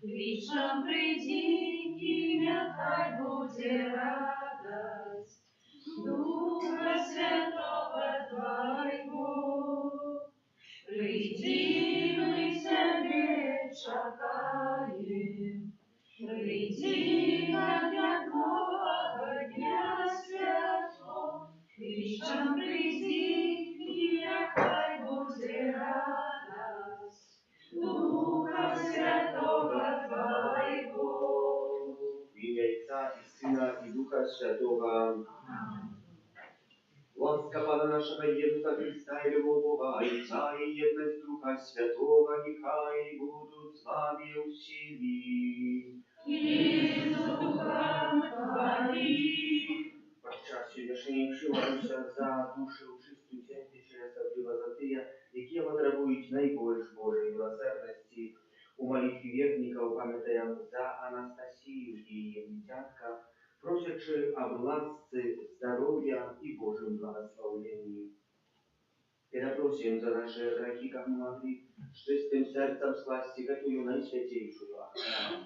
Кришна, приди, и нехай будет радость Духа Святого Твоего. Приди, мы Тебе чакаем, приди, как якого дня святого. Кришна, приди, и нехай будет радость Духа Святого Твоего. В имя Отца и Сына и Духа Святого. Ласка Пана нашего Иисуса Христа и любовь Бога Отца и едность Духа Святого, нехай будут с вами усеми. И с Духом Твоим. Подчас сьогоднішній вшиваюся за душі чисту церкві через особливо за те, які потребують найбільш Божої милосердності. У молитві вірників пам'ятаємо за Анастасію і її дитятка, просячи об ласці, здоров'я і Божим благословенні. Перепросим за наши грехи, как мы могли, с чистым сердцем скласть эту наисвятейшую охрану.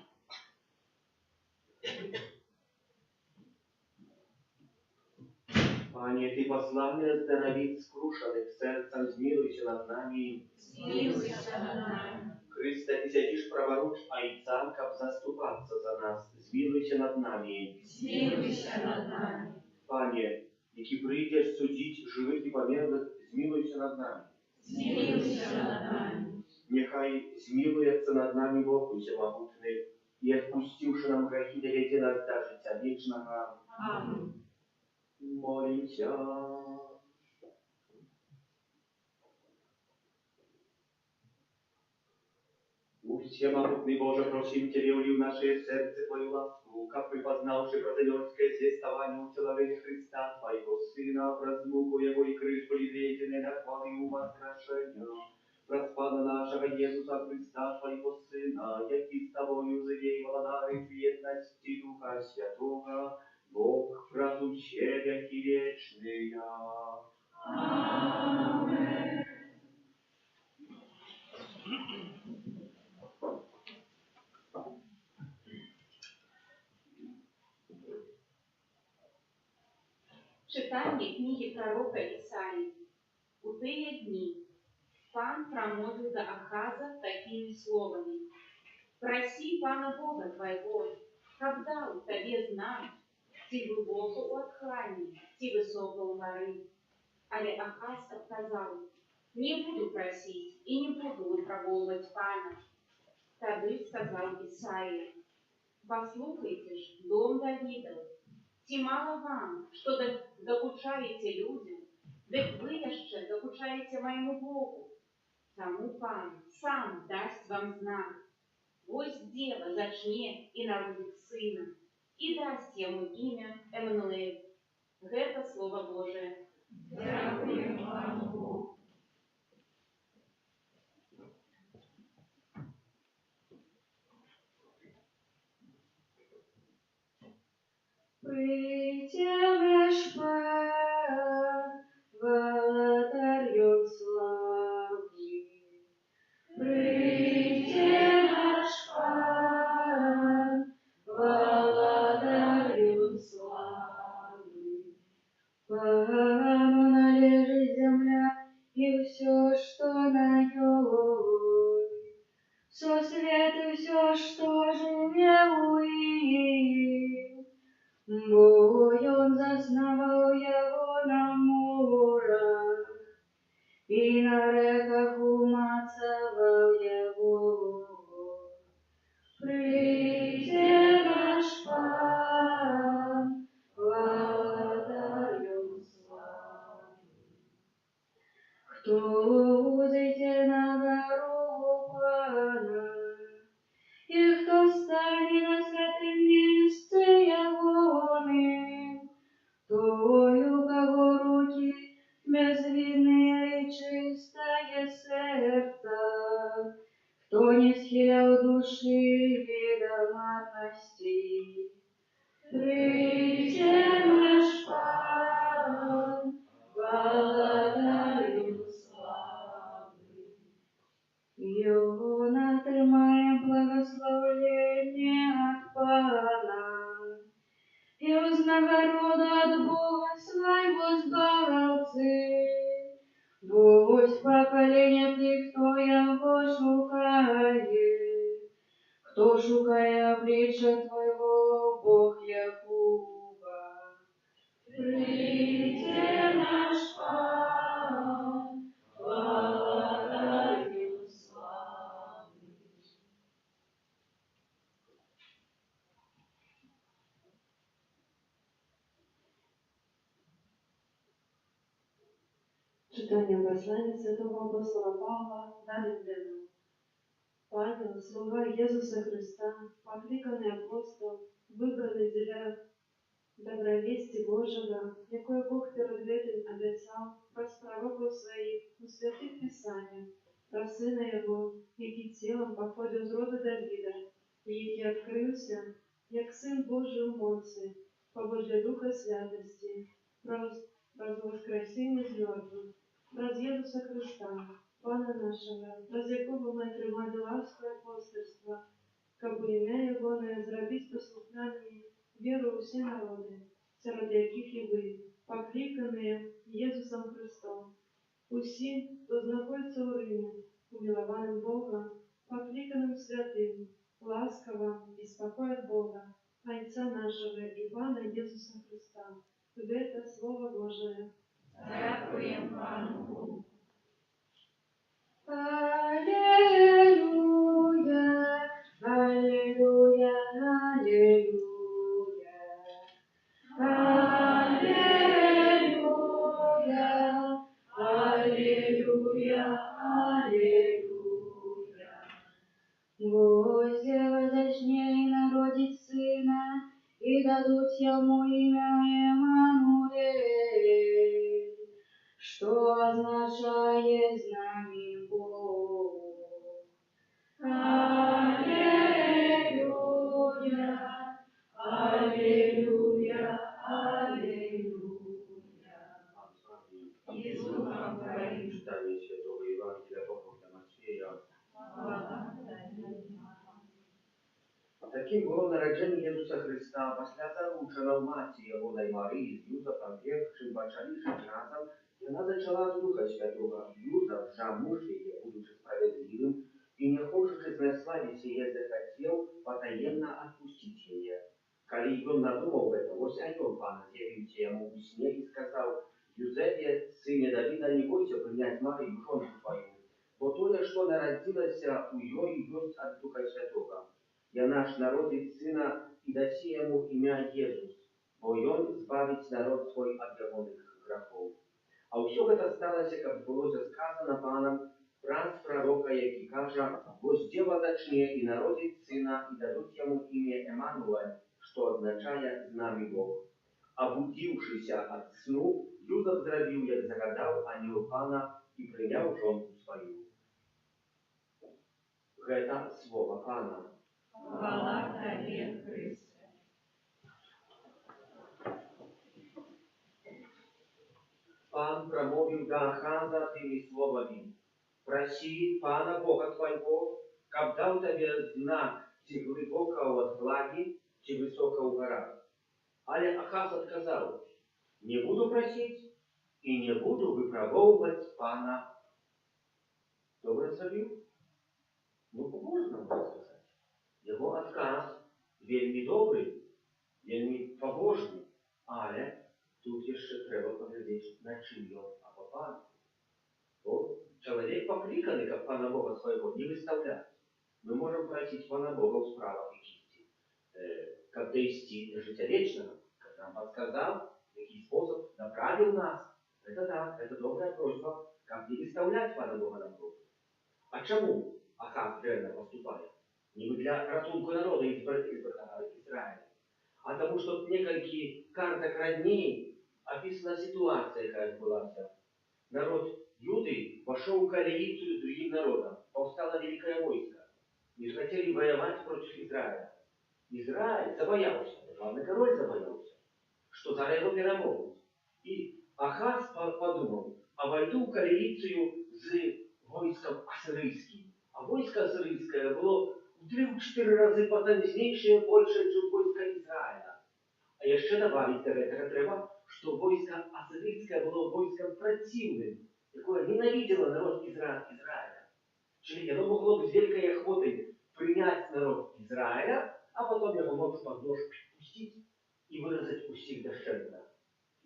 Panie, Ty posłany zdrowić skruszonych sercem, zmiłuj się nad nami. Zmiłuj się nad nami. Chryste, Ty siedzisz praworuч Ojca, kab zastupаться za nas. Zmiłuj się nad nami. Zmiłuj się nad nami. Panie, jaki przyjdziesz sudzić żywych i pomierłych, zmiłuj się nad nami. Zmiłuj się nad nami. Niechaj zmiłujется над нами Бог Всемогутный и, отпустивши нам грехи, доведи нас до життя вечного. Аминь. Молимся. Всемогутный Боже, просим Тебя, ули в наше сердце Твою ласку, как бы познавши протенерское звествование утеловения Христа, Твоего Сына, размуку Его и крышку ледведенной на хвалы и воскрешения. Распада нашего Иисуса Христа, Твоего Сына, яки с Тобою живей владары в едности Духа Святого, Бог разуче веки вечные. Аминь. Читання книги пророка Исаии. У те дни Пан промолвил до Ахаза такими словами: «Проси Пана Бога твоего, когда у тебе знать, ти глубоко отхлани, ти высоко у горы». Але Ахаз отказал: «Не буду просить и не буду выпробовывать Пана». Тогда сказал Исаия: «Послухайте ж, дом Давидов, ті мало вам, що докучаєте людям, ведь ви ще докучаєте моєму Богу. Тому Пан сам дасть вам знак. Вось дева зачне і народить сина, і дасть йому ім'я Еммануель». Гэта Слово Божие. Дякую вам Богу. Притягнеш Пан, володарю слави. Притягнеш Пан, володарю слави. Пану належит земля и все, что на ней, со свет и все, что живе у их. Бой он заснавал его на морах, и на реках умацавал его. Прийде наш Пан, владарю славы. Кто узрите на гору Пана, и кто станет на святым месте Ягоным, тою, кого руки безвинные и чистое сердце, нагорода от Бога своего збавцы. Будь покоління тих, хто його шукає, хто шукає обличчя Твого, Бог Якуба. Прийде наш Пан, благодатью славный. Читання послання святого апостола Павла до Римлян. Павел, слуга Иисуса Христа, покликанный апостол, выбранный для добровести Божьего, якое Бог перед этим обещал про пророков своих у святых Писаниях, про Сына Его, який телом походил из рода Давида, и який открылся, як Сын Божий у моцы, по Божьей Духа святости, про воскресение из мертвых, про Иисуса Христа, Пана нашего, про якого мы отримали ласку и апостольство, как бы имя Его не зробить послухняними веру у все народы, серед яких и вы, покликанные Иисусом Христом. Усі, хто знаходиться у Римі, умилованным Бога, покликанным святым, ласково и спокой от Бога, Отца нашего и Пана Иисуса Христа. Это Слово Божие. Дякуємо Пану Богу. Аллилуйя, аллилуйя, аллилуйя. Аллилуйя, аллилуйя, аллилуйя. Гостя возочней народить сына, и дадут ему имя Эммануэль, что означает с нами Бог. Аллилуйя, аллилуйя, аллилуйя. И с Духом Твоим. Читание Святого Евангелия по Матфея. Таким было народжение Иисуса Христа, після заручена в маті його на Марії з Юзефом Векшим почали жити разом, і вона зачала з Духа Святого. Юзеф, же муж її, будучи справедливим, и не хочучи знеславить сие, захотел потаенно отпустить ее. Коли он надумал это, вот ангел Пана явился ему в сне и сказал: Юзефе, сыне Давида, не бойся принять Марию, жену твою, бо то, что народилось у ее, идет от Духа Святого. Я наш народит сына, и даси ему имя Иисус, бо он избавить народ свой от дьявольных грехов. А все это сталося, как было сказано Паном, праз пророка, який каже: «Воздела зачне и народит сына, и дадут ему имя Эммануэль, что означает «с нами Бог». Обудившийся от сну, Юзеф зробив, як загадав ангел Пана, и принял жонку свою. Это слово Пана. Хвала Тобі, Христе. Пан промовив до Ахаза тими словами: «Проси Пана Бога твоего, каб дал тебе знак, чи глубоко от влаги, чи высоко у горах». Але Ахаз отказал: «Не буду просить и не буду выпробовывать Пана». Добре зробив? Ну, можна сказати. Його отказ вельми добрий, вельми побожний, але тут ще треба поглядати, на чим а по Пану. То человек покликанный, как Пана Бога своего, не выставлять. Мы можем просить Пана Бога в справах и чести, как довести до життя вечного, как нам подсказал, какой способ направил нас. Это да, это добрая просьба, как не выставлять Пана Бога на просьбу. А чему Ахав верно поступает? Не для ратунку народа Израиля, а тому, что в нескольких картах родней описана ситуация, какая была вся. Народ Юды вошел в коалицию с другим народом, повстало великое войско. И хотели воевать против Израиля. Израиль забоялся, главный король забоялся, что царь его перемогут. И Ахаз подумал: а войду в коалицию с войском ассирийским. А войско ассирийское было в 3-4 разы потенційніше, більше, ніж войско Израиля. А яшчэ добавить до гэтага трэба, што войска асірыйскае было войскам праціўным, якое ненавидела народ Израиля. Czyli оно могло бы с великой охотой принять народ Израиля, а потом его нож под нож пустить и вырезать усіх дошчентно.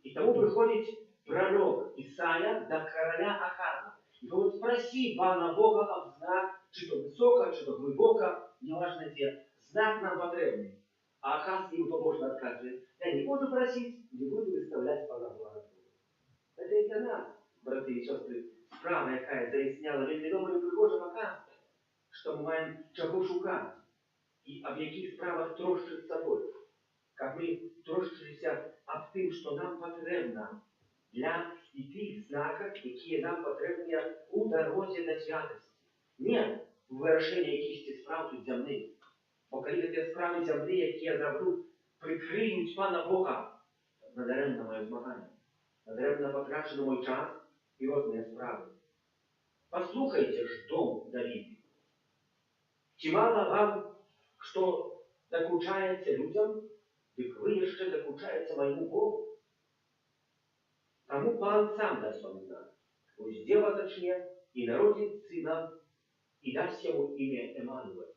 И тому приходит пророк Исаия до короля Ахаза. И говорит: спроси пана Бога об знак, чи то высоко, чи то глубоко, неважно где, знак нам потребный. А Ахаз ему побожно отказывает: я не буду просить, не буду выставлять пана Бога. Это и для нас, браты и сестры, справа, якая заясняла вельми добрый и пригожий показ, что мы маем чего шукать и об яких справах трощиться больше. Как мы трощилися об тем, что нам потребно для и тих знаков, які нам потрібні у дорозі до святості. Не в вирішенні якихось справ тут земних. Бо коли ті справи земні, які я зроблю, прикриють пана Бога, надаремно моє змагання, надаремно потрачено мой час і різні справи. Послухайте ж дом Давида. Чи мало вам, що докучається людям, так ви ще докучаєте моєму Богу? Тому Пан сам дасть вам знак. Ось дєва зачне, і народить сина, і дасть йому ім'я Еммануель.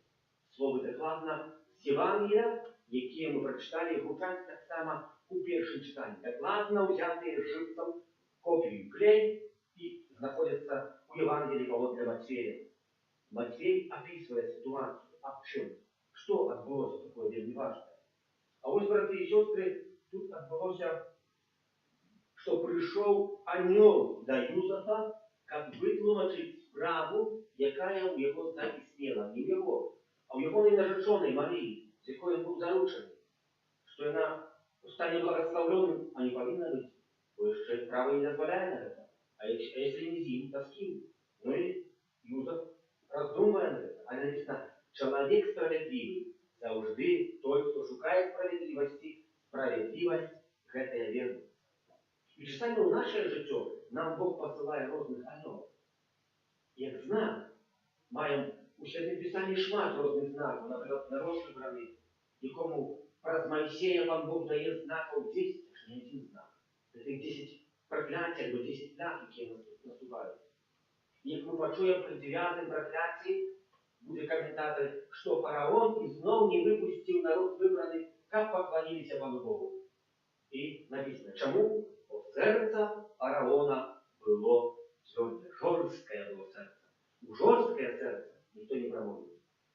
Слово докладно з Євангелія, яке ми прочитали, звучать так само у першому читанні. Докладно взяті живцем копію клей і знаходяться у Євангелії для Матфея. Матфей описывает ситуацию, об чем, что отбылось такое вельми важное. А ось, браты и сестры, тут отбылось, что пришел ангел до Юзефа, как вытлумачить справу, якая у его записнела. Не у его, а у его нареченной Марии, с якой он был заручен. Что она стане благословленным, а не повинна быть. То есть право не дозволяет на это. А если не зим, то с кем? Ну и Юзеф, раздумывая на это, а написано: человек справедливый, завжди той, кто шукает справедливости, справедливость, это я верю. І часами у наше життя нам Бог посилає різних ангелів. Як знак, маємо у Святому Писанні шмат різних знаків, наприклад, народ вибраний, якому про Моїсея пан Бог дає знаків 10, аж не один знак. Це 10 проклятий або 10 знаків, які наступають. І як ми почуємо при 9 проклятті, буде коментатор, що фараон і знов не випустив народ вибраний, як поклонилися пану Богу. І написано, чому? Бо серце фараона було тверде, жорсткое было сердце. У жорсткое сердце никто не проводит.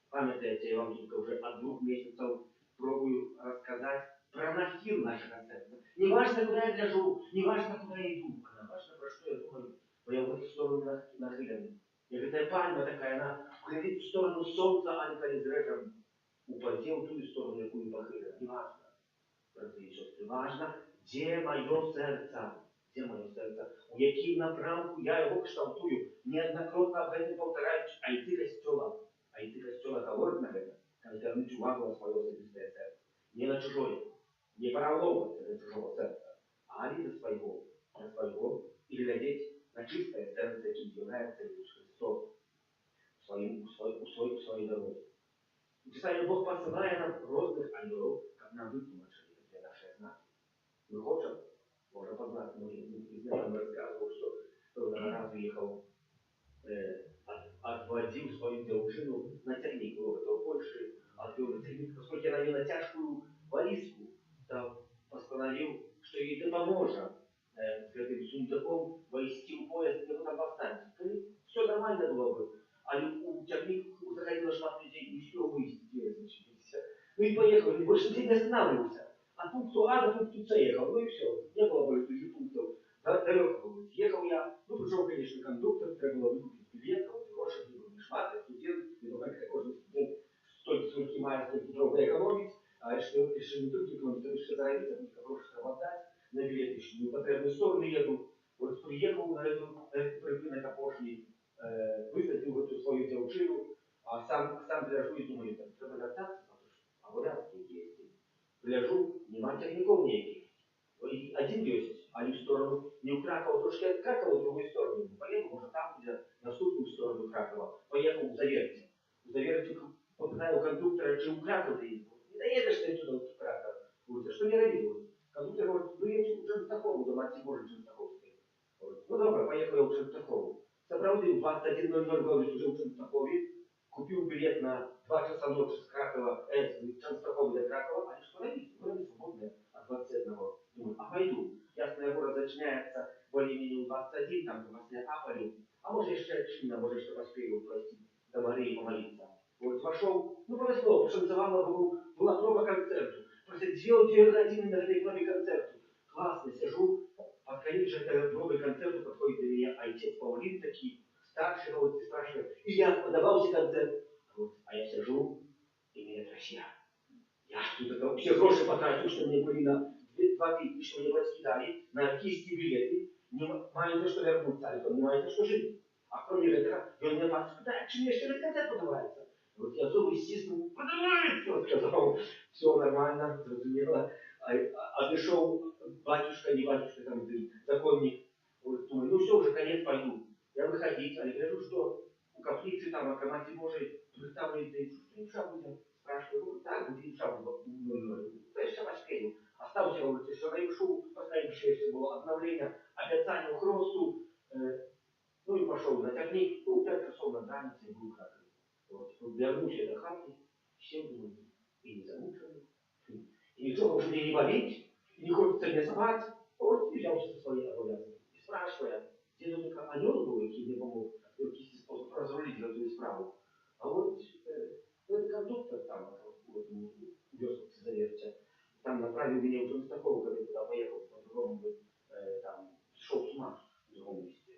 Памятаете, я вам только уже от 2 месяцев пробую рассказать про нахил нашего сердца. Не важно, куда я гляжу, не важно, куда я иду, а важно, про что я думаю, бо я в эту сторону нахилен. Як эта пальма такая, она глядит в сторону солнца, а не коли зрежем упаде в ту сторону, якую похилена. Не важно, браты и сестры, важно, где мое сердце. Где мое сердце? У яким напрамку я его кшталтую, неоднократно об этом повторяю, а йти костела. А йти костела говорить на это, как вернуть увагу на свое особистое сердце. Не на чужое, не параловываться до чужого сердца, а до своего, и глядеть на чистое сердце, яким является Иисус Христос в своей дороге. И Писание Бог посылает нам разных ангелов, как нам вытлумачили для нашей знаки. Мы хотим, можно познать, знакомый рассказывал, что раз уехал, отводил свою девушку на тягник, было это в Польше, отвел на тягник, поскольку она имела тяжкую вализку, то постановил, что ей не поможет с этим сундуком войти в поезд, и там поставить. Все нормально было бы, а у тягник заходило шмат людей, не успел выйти, ну и поехал, и больше день не останавливался. От пункту А до пункту С ехал, ну и все. Не было больше других пунктов. Далеко было. Ехал я, ну пришел, конечно, кондуктор, треба было выкупить билет, а вот гроши не было, не шмат, я студент, не думаю, как можно студент столько мая, столько дорого экономить, а решил не только экономить, а решил заработать, а только гроши треба отдать, на билет еще не потребную сторону еду. Вот приехал на эту припинок опошли, высадил в эту свою девчину, а сам гляжу и думаю, так треба вертаться, а варіанти є. Гляжу, нема тягников ніяких. Один есть, а не в сторону, не у Кракова, трошки от Кракова, в другую сторону. Поехал, может, там, где наступную сторону Кракова. Поехал у Заверти. У Заверти, вот знаю, у кондуктора, чи у Кракова доїздив. Не доедешь ты туда, в Краков. Говорит, а что не родилось? Кондуктор говорит, ну я у Częstochowy, до Матки Божьей Częstochowskiej. Говорит, ну добре, поехал я в Częstochowу. Сопроводил 21:00 говорит, уже в Częstochowie. Купил билет на 2 часа ночи с Кракова, с Częstochowy до Кракова. Они что родились? Ну, они свободные от 21. Думаю, а пойду. Ясный город начинается более-менее у 21, там после Аполю. А может еще Чина, может еще поспею пройти до Марии помолиться. Вот вошел, ну повезло, пошанцевало, была проба концерту. Просто 2 годины на этой пробе концерту. Классно, сижу, под конец этой пробы концерту подходит до меня отец Паулин, такие старший, вот, и спрашивает, и я подавался концерт. Вот, а я сижу, и меня трясет. Я тут это, все гроши потратил, что мне были на 2 тысячи, что мне подкидали, на кисти билеты. Не маю за что вернуться, а не маю за что жить. А кроме этого, и он меня спитает, чи мне еще на концерт подавается. Вот я зубы стиснул, подавается, сказал, все нормально, зрозумело. А пришел батюшка, не батюшка, там, законник, вот, думаю, ну все, уже конец, пойду. Я выходить, а я гляжу, что у каплицы там, о Матки Божией, представляет, что душа будет, спрашиваю, ну так, будет душа будет, то есть я поспею. Остался, говорит, что наишу, последнее еще было обновление, описание Христу, ну и пошел на техник, ну 5 часов на границе, и был как. Вот, вернулся до хаты, сел, думаю, и не замученный, и ничего уже мне не болеть, и не хочется мне спать, вот, и взялся со своей обовязки. И спрашивая, где только анёл был, який мне помог, якийсь способ разрулить эту справу. А вот этот кондуктор там, вот, вез заверьте, там направил меня уже с такого, когда я туда поехал, по-другому там шел с ума в другом месте.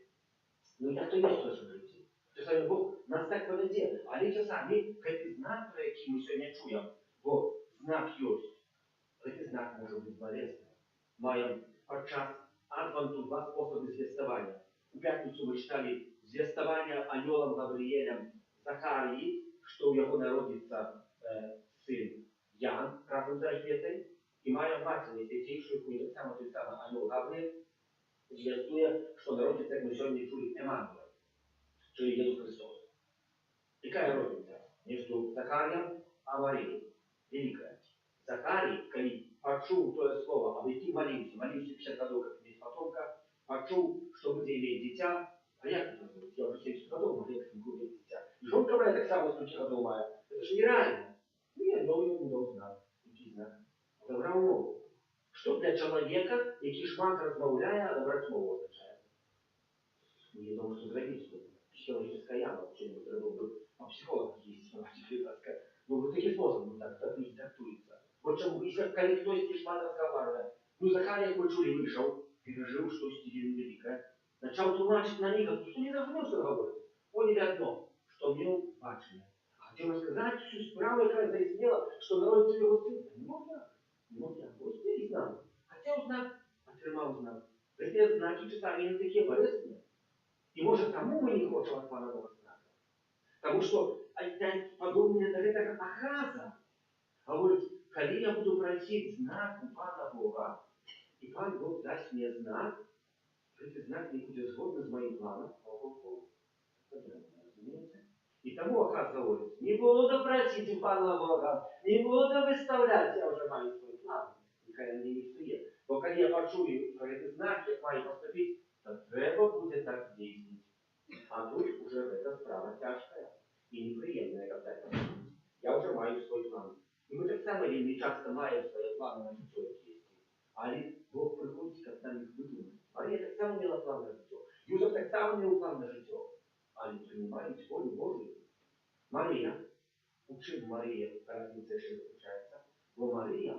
Ну як то є в нашому житті? Часами Бог нас так поведе, але часами цей знак, про який ми сьогодні чуємо, бо знак є, цей знак може бути болезненним. Маємо подчас Адвенту 2 способи звестування. У п'ятницю ми читали звестування аньолом Гавриелем Захарії, що у його народиться син Ян разом з Альфєтой, і маємо бачення святейшою, коли так само той самий аньол Гавриель звестує, що народиться, як ми сьогодні чули, Еммануель, czyli Jezus Chrystus. Jaka różnica między Zacharią a Maryją? Wielka. Zacharий, kiedy почуł to słowo, aby ty молился 50 годов, как иметь потомка, почуł, что будет иметь дитя, а як это будет? Я уже 70 годов, могу як иметь дитя. И жонка моя так само 100 годов моя. Это же нереально. Ну, я новый не должна. Який знак? Добра умова. Что для человека, який шмат размовляя, добрать мову означает? Я думаю, что зробить что-то. Психологическая яма, что-нибудь был. А психолог есть, ну, вот таким способом так люди трактуются. Вот чем, если кто с Тишман разговаривает, ну, Захария почули, вышел, пережил, что стихия великая, начал тумачить на них, что не зрозумел, что говорит. Поняли одно, что имел бачення. Хотел рассказать всю справу, яка заяснила, что народится его сын. Не мог я. Вот теперь знал. Хотел знать, отримал знак. Эти знаки часами не такие болезненные. И может тому мы не хотим от Панового знака. Потому что подобное даже как Ахаза. Говорит, когда я буду просить знак у Пана Бога, и Пан Бог даст мне знак, этот знак не будет сходен с моим планом, разумеете? И тому Ахаз говорит, не буду просить у Пана Бога, не буду выставлять, я уже маю свой план. Нехай мне не стоит. Бо когда я почую про этот знак, я маю поступить, то треба будет так действовать. А тут уже эта справа тяжкая и неприятная, когда это. Я уже маю свой план. И мы так само не часто маем свои планы на життя есть. Але Бог приходить, как нам их выдумать. Мария так само имела план на життя. Юзеф так само имел план на життя. Але принимает волю Божию. Мария, учив Мария, разница еще заключается, бо Мария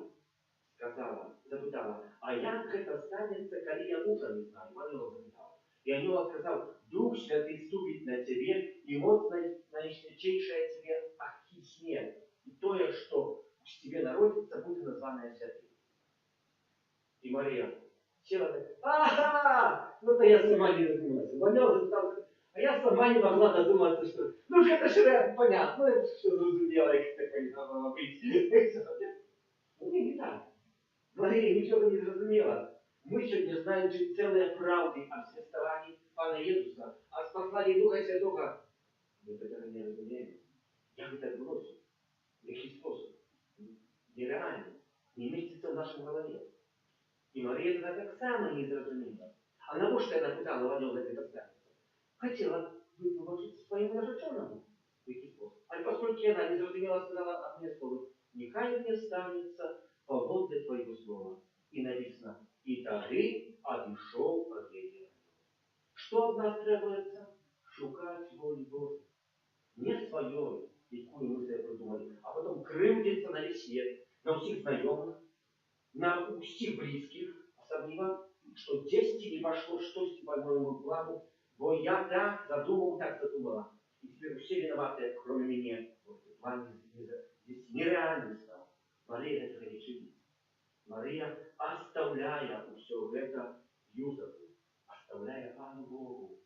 сказала, запитала, а як это станется, коли я мужа не знаю? Мария запитала. И анёл отказал, Дух Святый ступит на тебе, и моц наисвятейшая тебе ахисне. И то, что в тебе народится, будет названное святым. И Мария села так, ага, ну-то я сама не додумалась. Анёл запитал, а я сама не могла додуматься, что, ну же это же понятно, это все зрозумело, как такое не должно быть. Ну не так. Мария ничего не зрозумела. Мы сегодня знаем целые правды о священствовании Пана Иисуса, о послании Духа Святого. Мы этого не разумеем. Як это бросить? Який способ? Нереально. не міститься в нашій голові. І Марія тоді так само не зрозуміла. А навіщо вона питала в одному це станеться? Хотіла вибачити своєму нареченому в якийсь спосіб. Але оскільки вона не зрозуміла, сказала одне слово: «Нехай мені станеться поводле твоего слова». И написано: «И тоді одійшов від неї». Что от нас требуется? Шукать волю Божию. Не свое, якую мы себе придумали, а потом кривдиться на весь свет, на всех знакомых, на всех близких, особливо, что 10 не пошло что-то по моему плану, бо я так задумал, так задумала. И теперь все виноваты, кроме меня. Вот план здесь нереальный стал. Мария этого не чинит. Мария, оставляя все это Юзефу, оставляя Пану Богу.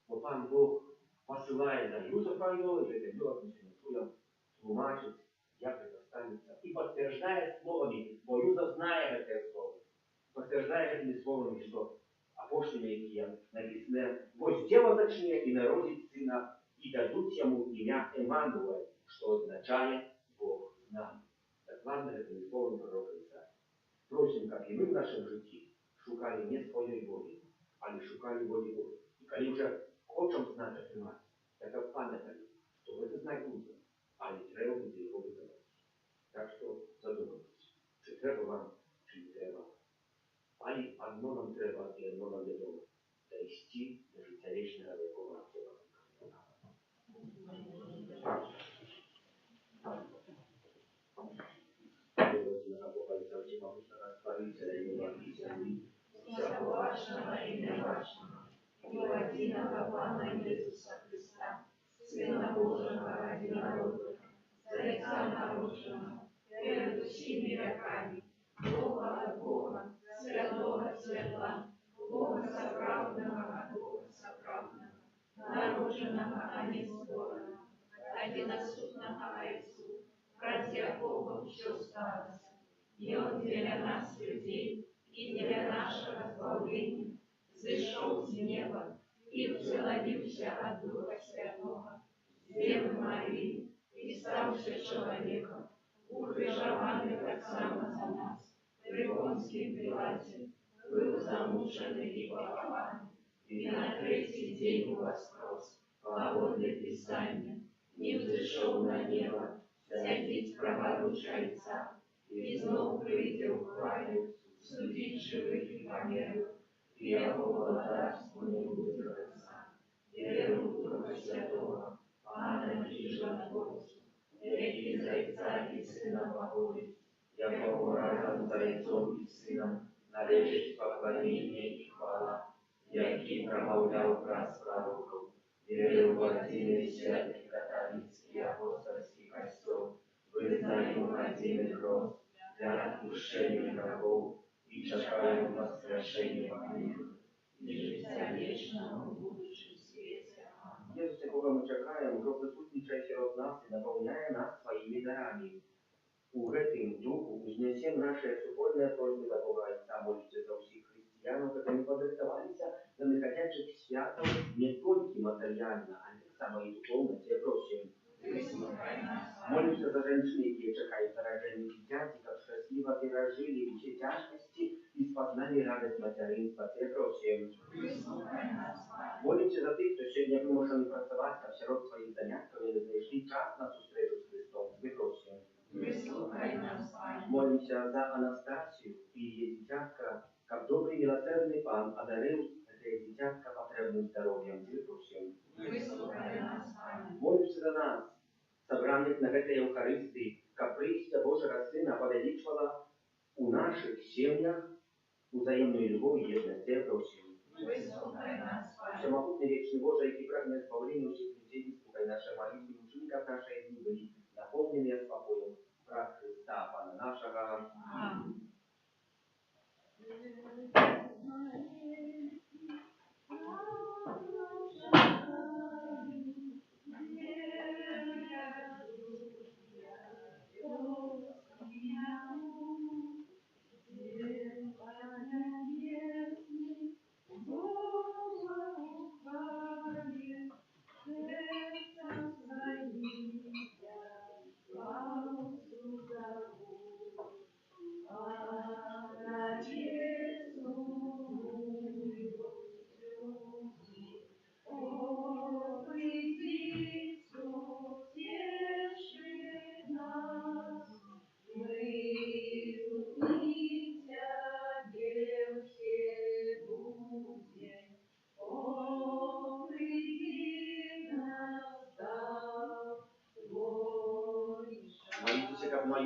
Бо Пан Бог посылает за Юзефа его, и это было чуем, тлумачить, як это станется. И подтверждая словами, бо Юзеф знает это слово, подтверждая этими словами, что апостолы, які написано: «Бо сделал зачне и народит сына, и дадут ему имя Эммануэль», что означает «Бог с нами». Докладно этими словами пророка Исаии. Просим, как и мы в нашем житті шукали не своєї волі, але шукали волі Божої. І коли вже хочемо знати тримати, так пам'ятали, що ми це знати будемо, але треба буде його виконати. Так що задумайтесь, чи треба вам, чи не треба. Але одно нам треба і одно нам відомо – дійти до життя вічного, якого нам треба. Всевлашного и неважного, единого Пана Иисуса Христа, Сына Божьего ради народа, Зайца наружного, перед всеми веками, Бога от Бога, Святого от Святла, Бога соправдного от Бога соправдного, наружного, а не створенного, одиносутного Отцу, ради Бога все сталось, и Он для нас, людей, и для нашего избавления сошел с неба и вселился от Духа Святого, Девы Марии, и ставший человеком, укрыжованный так само за нас, при Понтии Пилате, был замученный и похован, и на третий день воскрес, поводле Писания, и взошел на небо, сядет праворуч Отца, и снова придет в хвале, судить живых и померлых, и его благодарству не будет конца. Веру в Духа Святого, Пана и Животворца, реки Зайца и Сына Божий, якому разом Зайцом и Сыном належит поклонение и хвала, який промовлял праз пророков, верил в один святый католический апостольский костел, вызнаем один рост для отпущения грехов, и чекаем воскрешения помилуй, и життя вечного в будущем свете. Єсус, якого ми чекаємо, вже присутнічає серед нас і наповняє нас своїми дарами. У гэтым духу узнесем наши супольные просьбы за Бога Отца, молитесь за всех христиан, которые подрыхтовались до находящих святов не только материально, а так само и духовно, те просим. Молимся за женщин, которые чекают рождения детей, как счастливо пережили все тяжкости и спознали радость материнства, те просим. Молимся за тех, кто сегодня вымушен працевать, как сирот своих занятков, и нашли час на встречу с Христом, те просим. Молимся за Анастасию и ее дитятка, как добрый милосердный Пан одарил это дитятка потребным здоровьем, те просим. Молимся за нас, собранных на этой Евхаристии, как притча Божьего Сына повеличивала у наших семьях взаимную любовь и едность, те просим. Всемогутный вечный Боже, який прагне избавления всех людей, выслухай наши молитвы, учеников нашей дни были наполнены спокоем. Прах Христа, Пана нашего.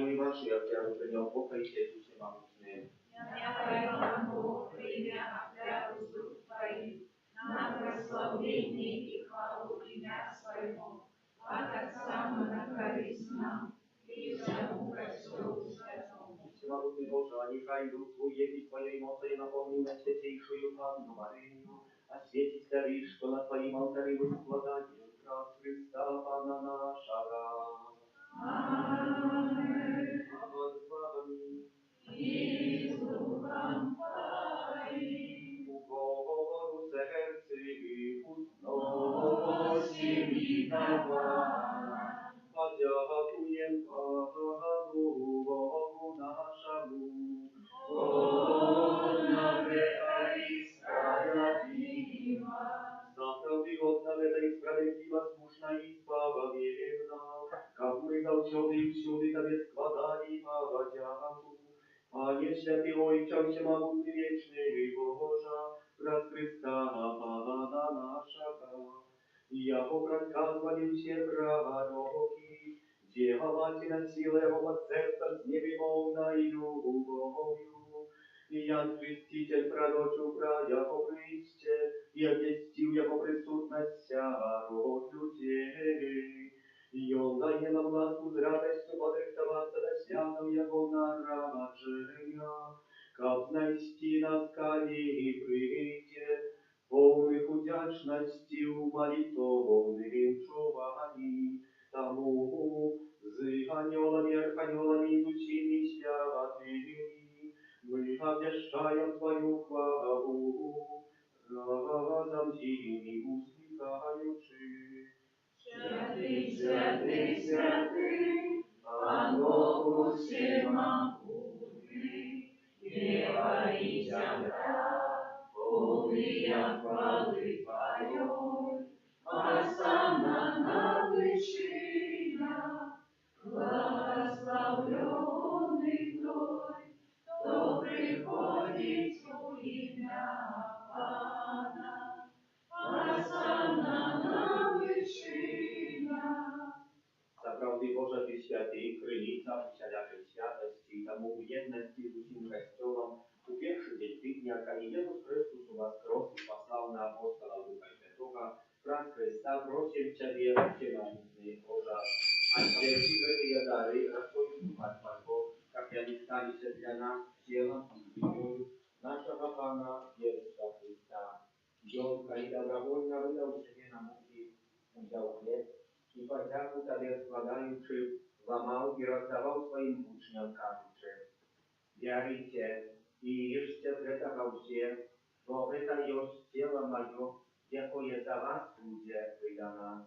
мою и вашу, я прямо принял Бога и Отцу Всемогущему. Нехай вам Бог прийме отряд из рук твоих на прославление и хвалу имя Своего, от Отца на корысть нам и всему Христу Святому. Всемогутный Боже, нехай Дух Твой явит Твоей мощью наполнил на святейшую Панну Марию, осветить дари, что на Твоим алтаре возблагает крас Христа Пана нашего. Аминь. Слава с вами. И с Духом Твоим. У Богу сердце и Носим и давай. подякуем Пану Богу нашему. Одна века исправима. Zapravdy odnaleźć i sprawiedliwa, słuszna i sprawiedliwa, jak my zawziąli i wsiądy Tobie składali podzięku. Panie święty Ojcze Wszechmogutny wieczny Boże, wraz Chrysta Pana naszego. Ja poprawkazwalił się proroki, dziechować na sile od serca z niewymowna i любовью. Jan Chrzciciel proroczył praja po Chryście, jak wieścił jego присутность род людей. И он дає нам ласку з радостью подрихтоваться до святого его народжения, как знайти нас скорее прийти, полных удячности молитовным чувании, тому з анёлами, арханёлами, изучими святыми, мы обещаем Твою хвалу, разом тими услыхаючи. Святый, святый, святый, Бог всемогутный, небо и земля, полные хвалы Твоей, осанна вышина, благословленный той, кто приходит в имя Пана. Осанна вышина. Zaprawdy Boże, Ty święty, krynica wszelkiej świętości, тому в єдності з усім Христом, у перший день тижня, коли Єсус Христос воскрес и послал на апостола Духа Святого, враз Христа просим Тебе, всемогутный Боже, освети эти дары ростою Духа Твоего, как они стали для нас телом и кровью нашего Пана Иисуса Христа. И Он, коли добровольно выдал себе на муки, взял хлеб, i подяку Тебе складаючи, ламав і роздавав своїм учням, кажучи: «Вярите і їжте з этого всі, бо это есть тело мое, якое за вас буде видано».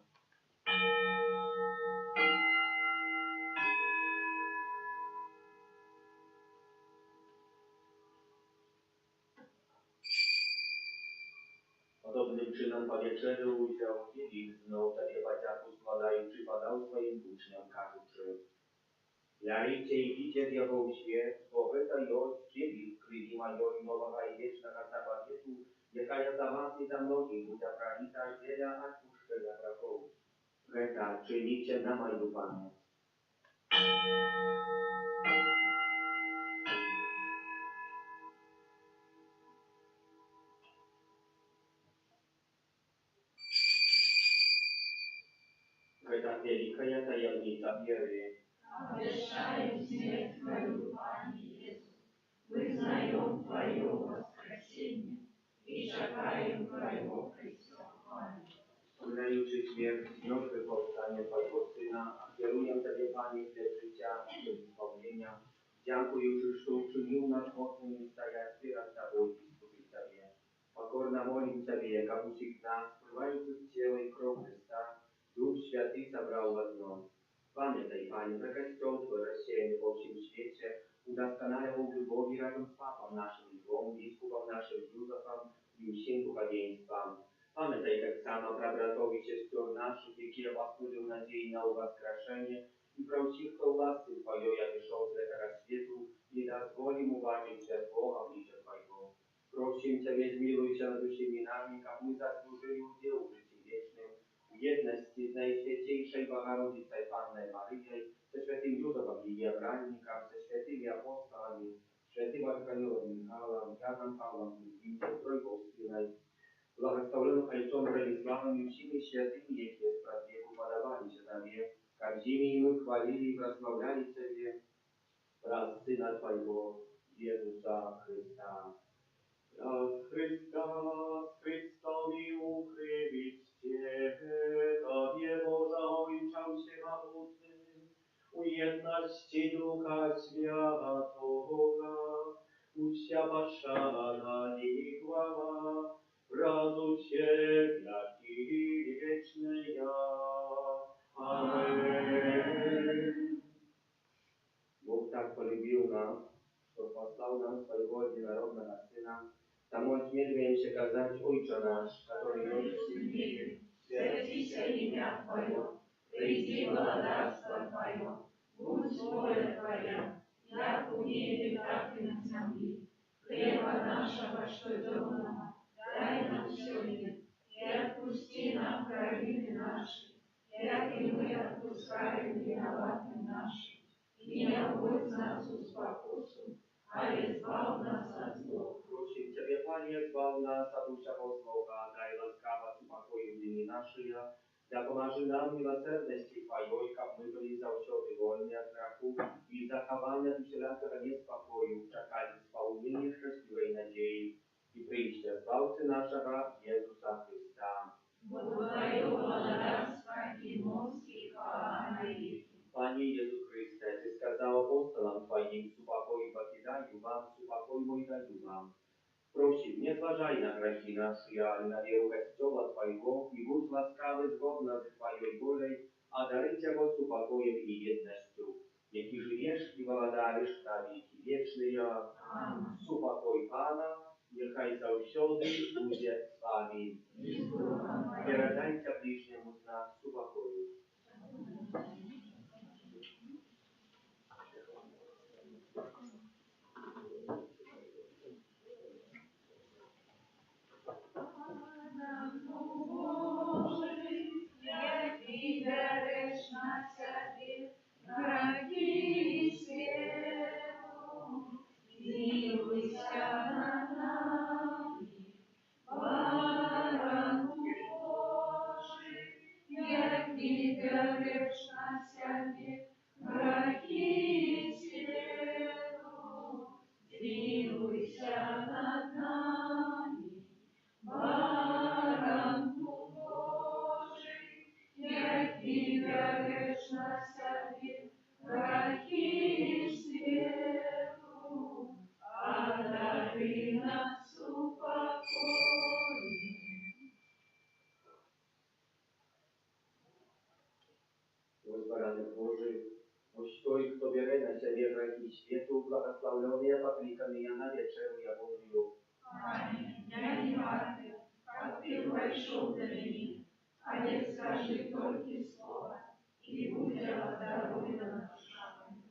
Podobnym czynem po wieczerzy ujrzał kielich, znów Tobie podziaku składający, podał swoim uczniom, każuczy: «Wierzycie i picie z jego świat, bo to jest kielich krwi mojej nowego i wiecznego zawietu, jaka za was i za mnogich będzie prolita ziela odpuszczenia grzechów. Eta czynicie na moją pamięć». Это великая таємниця віри. Обещаем смерть Твою, Пане Иисус, вызнаем Твое воскресение и чекаем Твоего преступления. Wspominający śmierć, znowu powstanie Twojego Syna, kieruję Tobie, Panie, chleb życia i wspomnienia. Dziękuję Ci, że uczynił nas mocnymi, stojąc przed Tobą i służyć Tobie. Pokorna молим Тебе, как у всегда, скрывающих тело и кровь Христа, Дух Святый собрал в одно. Памятай, Пане, про костел Твой, рассеянный по всему свете, удосконаливал в любви разом с Папом нашим Львом, Бискупом нашим Юзефом и всем духовенством. Pamiętaj tak samo про братов и сестер наших, які восходил надеи на воскрешение, и про всех, кто власти Твое, я пришел с этого свету, и дозволим уважить святого обличия Твоего. Просим Тебя, zmiłuйся над всеми нами, как мы заслужили удел в житии вечном, в едности с Наисвятейшей Богородицей Панной Марией, ze świętym Józefem i Jewrańnikiem, ze świętymi apostolami, świętym Arkaniołem Michałem, Janem Pawłem II, Trójką Wspólnej, благословленным Отцом Брониславом и всеми святыми, які с веку подавались Тебе, как зими мы хвалили и прославляли Тебе, раз Сына Твоего, Иисуса Христа. Раз Христа с Христом и укрепить Тебе, Божа, увенчал всемогутным, у едности Духа Святого, уся пошана и хвала, разу Тебя и вечная. Аминь. Бог так полюбил нас, что послал нам Своего единородного Сына, тому осмеливаемся сказать: Отче наш, который есть в небе, святися имя Твое, приди благодарство Твое, будь воля Твоя, як у небе, так и на земле. Хлеба нашего щоденного дай нам сегодня, и отпусти нам провины наши, як и мы отпускаем виноватым нашим. И не вводь нас в спокусу, а избавь нас от зла. Просим Тебя, Пане, избав нас от всякого злого, дай ласкаво спокою дни наши, да поможи нам милосердности Твоей, как мы были завсёды вольны от греху и захованы от всякого неспокою, чекали исполнения счастливой надеи и притча Спасителя нашего Иисуса Христа. Твое благодарство и мощь и хвала навеки. Пане Иисус Христе, Ты сказал апостолам Твоим: «Супокой покидаю вам, супокой мой даю вам». Просим, не зважай на грехи наши, а на веру Христова Твоего, и будь ласкавы згодно с Твоей волей, а дарить его с упокоем и едностью, яки живешь и володаришь на веки вечные. Аминь. Супокой Пана, нехай завсёды будет с вами. Передайте ближнему знак супокою. Gospodarek Boży, oś той, kto bierze na siebie grzechy światu, błogosławiony i poklикany na wieczeru jawную. Аминь. Я не варты, как Ты вошел до меня, а не скажи только слово, и будет оздоровлена душа моя.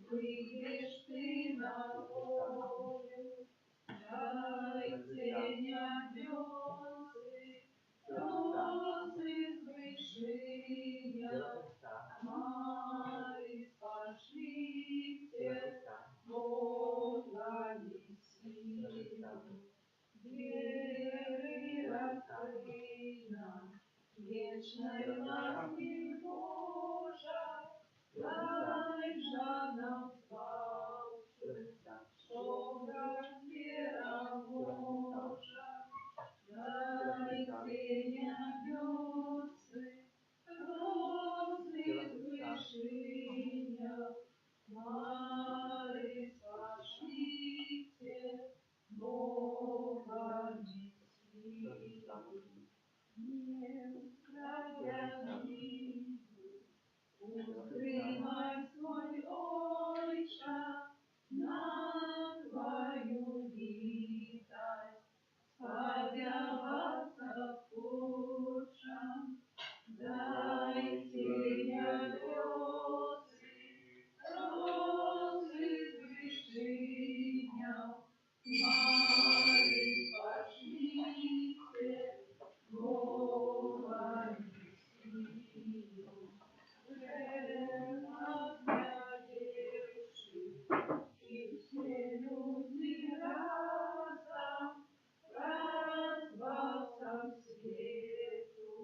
Выйдешь ты на волю, дай тень овёсы, слезы свыше, Марис пошлите, Бога неси. Веры раскрой нам, вечной ласки Божа, дай же нам славу, что вера Божа, дай тень овёсы, розы вышиня, Марис пошлите, Бога неси. Не края жизни, укрывай свой Отче, на твою витать, сподяваться хочем, дай тень овёсы, розы вышиня, Марис пошлите, Бога неси. И все люди разом, раздался свету,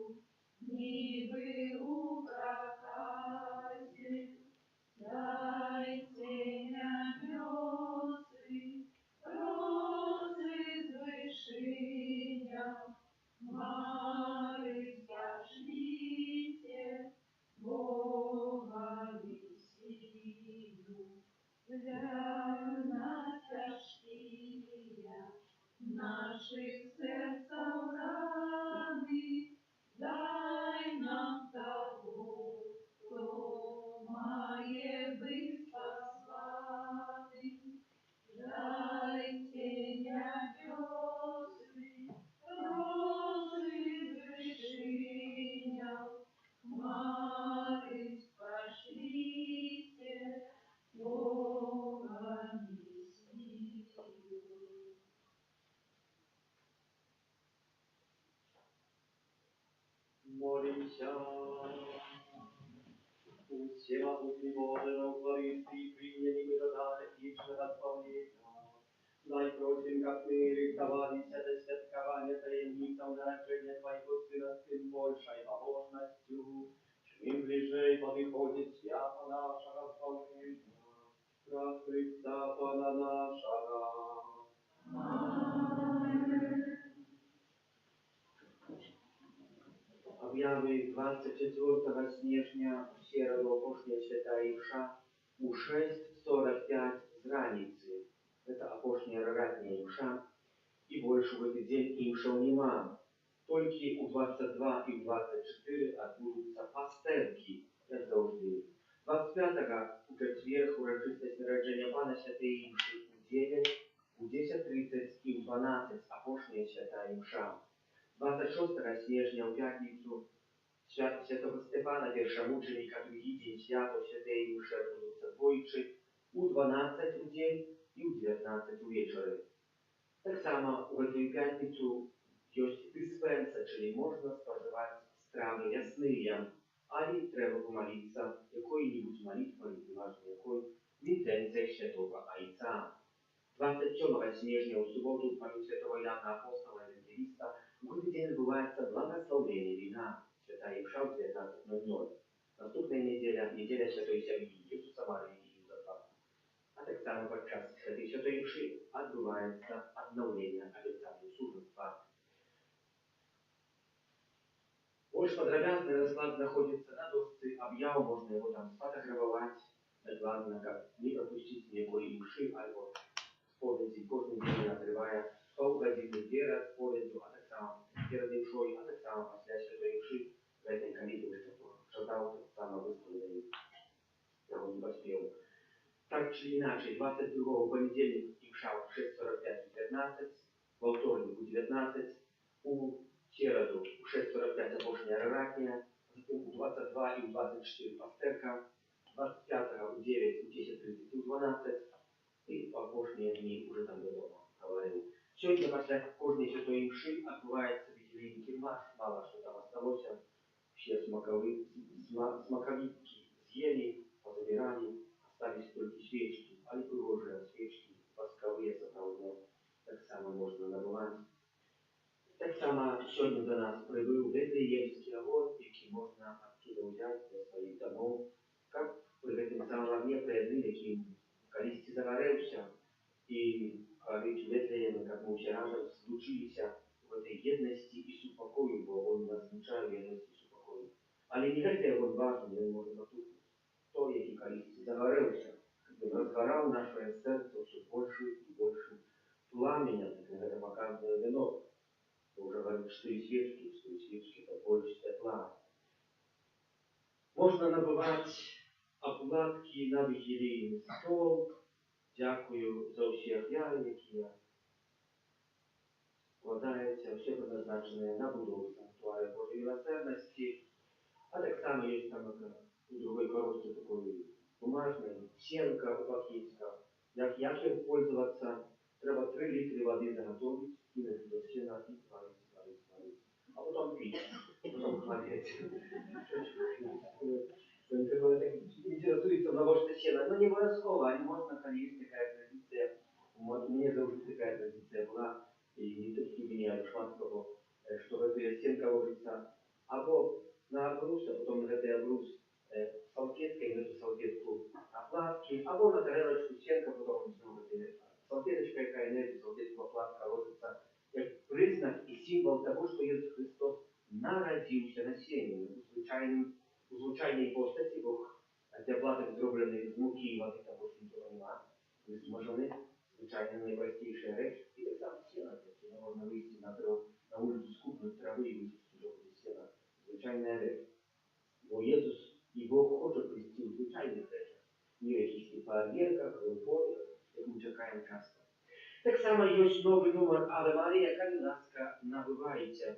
нивы у проказе, дай тень овёсы, розы вышиня, Марис пошлите, Бога весию. Для тяжкие наших сердцев раны, дай нам того, кто має быть посланный. Дай тень овёсы, розы вышиня, Марис пошлите, Бога неси. Молимся. Пусть всемогутный Боже, благоволитый, приняли мы дары вечного исполнения. Дай просим, как мы рихтовались до святкования таемницам нарождения Твоего Сына с тем большей побожностью, чем ближе подходит свято нашего исполнения. Христа Пана нашего. Objawy 24 stycznia w środę Opocznie Świętej Msza u 6:45 z ranicy. Это Опошняя ратняя Мша, и больше в этот день и Мшел нема. Только у 22 и 24 отбудутся пастерки, як завжди. 25-го у четверг урочистость народження Пана Святої Мши у 9, у 10:30 и у 12 Опошняя Святая Мша. 26 стycznia у пятницу свято Святого Стефана, Вершомученика, другий день свято Святей Мши отбудутся двойчи у 12 у день и у 19 у вечора. Так само у эту пятницу есть диспенса, czyli можно споживать стравы ясные, али треба помолиться какой-нибудь молитвой, неважно какой, в интенциях Святого Отца. 27 стycznia у субботу память Святого Иоанна Апостола Евангелиста в этот день отбывается благословение вина, Святая Мша в 19:00. Наступная неделя, неделя Святой Семьи Иисуса, Марии и Юзефа. А так само подчас Святой Святой Мши отбывается обновление обетания сужества. Больше подробный расклад находится на доске объяв, можно его там сфотографовать. Главное, как не пропустить никакой Мши, альбо споведи, кожен день открывая полгодины вера, споведью, а так само перед Мшой, а так само после Святой Мши в этой коллегии, что дал тот самый высказанный, я его не поспел. Так или иначе, 22 понедельник Мша в 6:45 и 15, во вторник у 19, у среду у 6:45 Опошняя ратняя, затем у 22 и у 24 пастерка, 25 у 9, у 10:30, у 12 і в апошние дні уже там додому говорив. Сьогодні після кожної святої мши відбувається відділення кірмаш, мало що там осталося. Все смаковики съели, позабирали, остались только свечки, а не пригожие свечки, восковые, сопроводные, так само можно набывать. Так само сьогодні до нас прибув Вифлеємський огонь, який можна оттуда взяти до своїх домов, як при цьому самому огне приєднили, який колись загоревся, и говорить Вифлеєм, як ми всі разом случилися в этой єдності і супокою, бо он нас навчає в єдності і супокою. Але не гэтый огонь важный, він може потухнути. Той, який колись загоревся, розгорав наше серце все більше і більше пламенем, як це показує вино. Уже говорит, что и свечки это больше тепла. Можно набывать оплатки на вигілійний стол. Дякую за всі ахвяри, які вкладаються, все предназначене на будову санктуаря Божої милосердності. А так само є там у другой коробці такої бумажної, сенка у пакетиках. Як їм пользоваться? Треба 3 літри води заготовити, кинути до сена і варить. А потім пити, потім хладити. Интересуется множество сена. Но не обов'язково, а можно, коли есть такая традиция. Вот, мне завжди такая традиция была, и не только у меня, а шматкого, что в этой сенка ложится або на обрус, а потом на этой обрус салфеткой, на эту салфетку оплатки, або на тарелочку сенка, потом снова салфеточка, какая на эту салфетку оплатка ложится, как признак и символ того, что Иисус Христос народился на сене, у звичайній постаті, бо для платок зроблений з муки і води, там більше нічого немає, зможений, звичайно, найпростіша реч, і так само сіна, тобто можна вийти на вулицю, скупнути трави і вийти з чужого сіна, звичайна реч. Бо Ісус і Бог хоче прийти в звичайних речах, не в якихось фейерверках, еуфоріях, як ми чекаємо часто. Так само є новий номер Аве Марія, яка не ласка набивається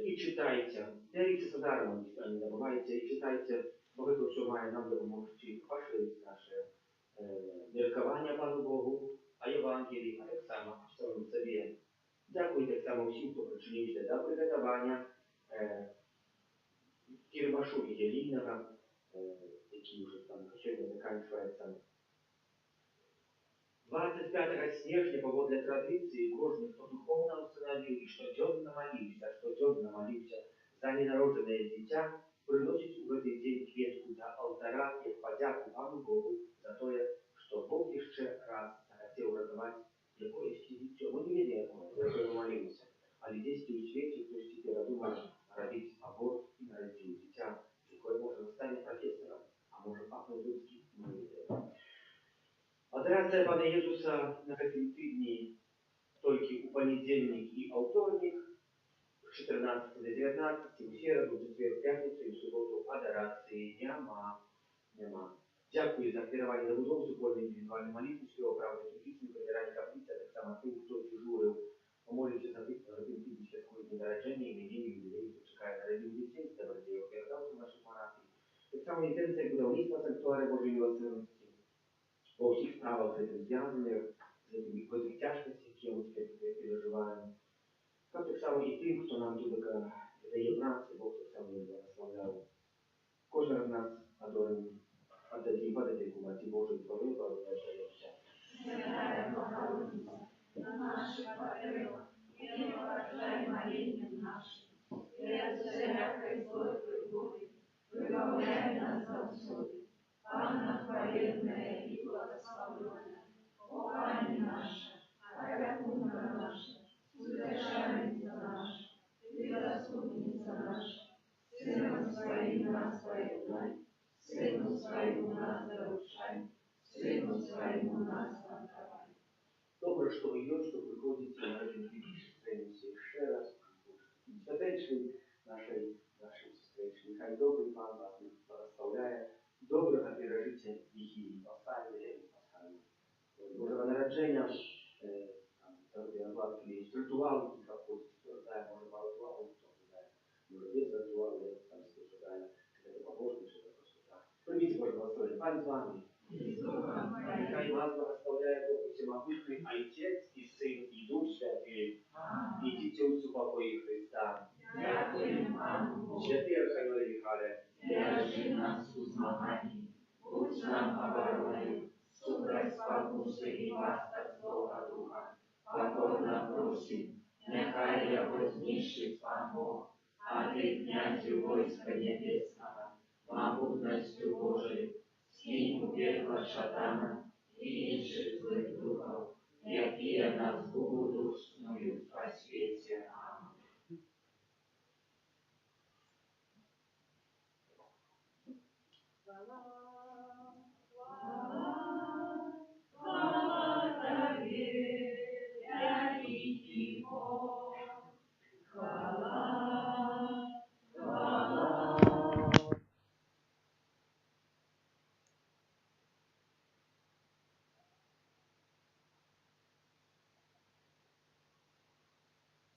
і читається. Дивіться задармо, ніхто не набувається, і читається, бо це все має нам допомогти поширити наше міркування Пану Богу, а Євангелії, а так само в самому собі. Дякую так само всім, хто причинився до приготування кірмашу відділійного, який вже там сьогодні закінчується. 25 снежня, поводле традиції, кожен, хто духовно установив і щоденно молився за ненароджене дитя, приносить у цей день квітку до алтаря як подяку Пану Богу за те, що Бог ще раз захотів врятувати якоїсь дитя. Ми не видимо, за яке ми молилися. Але десь у світі хтось тепер думає робити аборт і народити дитя, яке може стати професором, а може папою людським, ми не видимо. Адорація Пана Ісуса на цьому тижні тільки у понедільник і вівторок, з 14 до 19, у середу, в четвер, п'ятницю і в суботу адорації нема. Дякую за керування на будову супольної індивідуальної молитви, співав правди Тучицької, прибирання каплиця, так само тим, хто дежурив, помолиться за тих, хто робив тим святкові дні народження, іменів, ювілеїв, хто чекає на родин дітей, хто родив передавців нашої парафії. Так само інтенція будівництва санктуаря Божої милосердності. По всіх справах з цим зв'язаних, з цими тяжкостями, які ми тепер переживаємо. Так само і тим, хто нам тут дає праці, Бог так само їм благословляє. Кожен з нас отдадим податку Маті Божої Твори, благословляє все. Святая Богородица, на наших потребах, не вражай молением нашим, и от всякой злой пригоды выбавляй нас завсёды. Анна праведная и благословенная, о Пани наша, опекунка наша, утешальница наша, ты заступница наша, Сыном Своим нас поедай, Сыну Своему нас заручай, Сыну Своему нас отдавай. Добре, що ви є, що приходите на один день ще раз. Святечний нашої сестрички. Хай добрий Пан вас благословляє. Доброго пережиття вігілії Пасхальної. Божого народження, є ритуал, який проходить, хто знає, може мало ритуалу, хто не знає, може без ритуалу, там, хто знає, чи це побожний, чи це просто так. Прийміть Боже благословення. Pan z wami. i z duchem Twoim. Niechaj was błogosławia Bóg Wszechmogący, Ojciec i Syn i Duch Święty. Idźcie u pokoju Chrysta. Dziękuję Panu Bogu. Święty Archanioły Michale, Wierzy nas u zmagań, budź nam obronę, suprać spakuse i łaskaw Boga Ducha. Pokorna prosi, niechaj jako zniszczyć Pan Bóg, a Ty, kniaziu wojska niebiesnego, mogutnością Bożej, skiń u piekła szatana i inszych złych duchów, jak i nas Bogu dusz, no już w świecie.